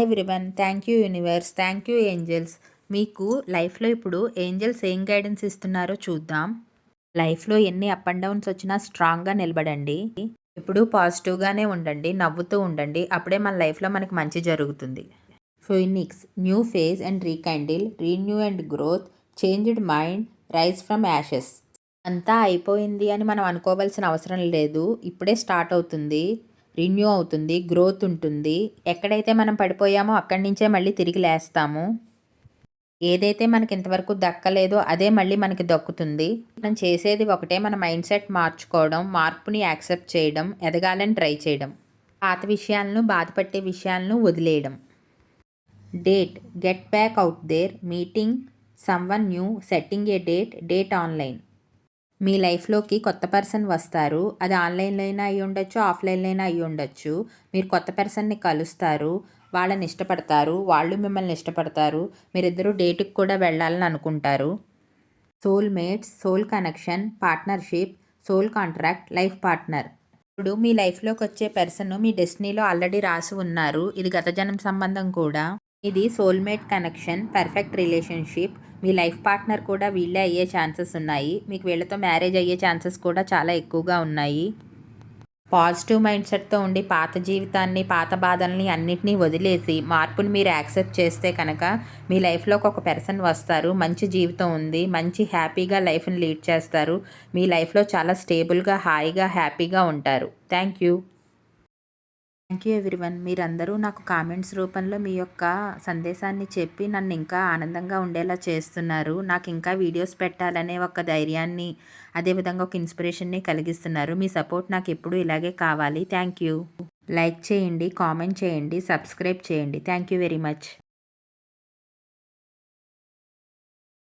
Everyone. Thank you universe. Thank you angels. మీకు లైఫ్లో ఇప్పుడు ఏంజెల్స్ ఏం గైడెన్స్ ఇస్తున్నారో చూద్దాం. లైఫ్లో ఎన్ని అప్ అండ్ డౌన్స్ వచ్చినా స్ట్రాంగ్గా నిలబడండి. ఇప్పుడు పాజిటివ్గానే ఉండండి, నవ్వుతూ ఉండండి. అప్పుడే మన లైఫ్లో మనకి మంచి జరుగుతుంది. Phoenix, new phase and rekindle, renew and growth, changed mind, rise from ashes. అంతా అయిపోయింది అని మనం అనుకోవాల్సిన అవసరం లేదు. ఇప్పుడే స్టార్ట్ అవుతుంది, రిన్యూ అవుతుంది, గ్రోత్ ఉంటుంది. ఎక్కడైతే మనం పడిపోయామో అక్కడి నుంచే మళ్ళీ తిరిగి లేస్తాము. ఏదైతే మనకి ఇంతవరకు దక్కలేదో అదే మళ్ళీ మనకి దక్కుతుంది. మనం చేసేది ఒకటే, మన మైండ్ సెట్ మార్చుకోవడం, మార్పుని యాక్సెప్ట్ చేయడం, ఎదగాలని ట్రై చేయడం, పాత విషయాలను, బాధపట్టే విషయాలను వదిలేయడం. Date, get back out there, meeting someone new, setting a date online. మీ లైఫ్లోకి కొత్త పర్సన్ వస్తారు. అది ఆన్లైన్లో అయినా అయ్యి ఉండొచ్చు, ఆఫ్లైన్లో అయినా అయ్యి ఉండొచ్చు. మీరు కొత్త పర్సన్ని కలుస్తారు, వాళ్ళని ఇష్టపడతారు, వాళ్ళు మిమ్మల్ని ఇష్టపడతారు. మీరిద్దరూ డేట్కి కూడా వెళ్ళాలని అనుకుంటారు. Soulmates, soul connection, partnership, soul contract, life partner. ఇప్పుడు మీ లైఫ్లోకి వచ్చే పర్సన్ మీ డెస్టినీలో ఆల్రెడీ రాసి ఉన్నారు. ఇది గత జన్మ సంబంధం కూడా. ఇది సోల్మేట్ కనెక్షన్, పర్ఫెక్ట్ రిలేషన్షిప్. మీ లైఫ్ పార్ట్నర్ కూడా వీళ్ళే అయ్యే ఛాన్సెస్ ఉన్నాయి. మీకు వీళ్ళతో మ్యారేజ్ అయ్యే ఛాన్సెస్ కూడా చాలా ఎక్కువగా ఉన్నాయి. పాజిటివ్ మైండ్ సెట్తో ఉండి పాత జీవితాన్ని, పాత బాధల్ని అన్నిటినీ వదిలేసి మార్పుని మీరు యాక్సెప్ట్ చేస్తే కనుక మీ లైఫ్లోకి ఒక పర్సన్ వస్తారు. మంచి జీవితం ఉంది, మంచి హ్యాపీగా లైఫ్ని లీడ్ చేస్తారు. మీ లైఫ్లో చాలా స్టేబుల్గా, హాయిగా, హ్యాపీగా ఉంటారు. Thank you everyone. మీరందరూ నాకు కామెంట్స్ రూపంలో మీ యొక్క సందేశాన్ని చెప్పి నన్ను ఇంకా ఆనందంగా ఉండేలా చేస్తున్నారు. నాకు ఇంకా వీడియోస్ పెట్టాలనే ఒక ధైర్యాన్ని, అదేవిధంగా ఒక ఇన్స్పిరేషన్ని కలిగిస్తున్నారు. మీ సపోర్ట్ నాకు ఎప్పుడూ ఇలాగే కావాలి. Thank you. లైక్ చేయండి, కామెంట్ చేయండి, సబ్స్క్రైబ్ చేయండి. Thank you very much.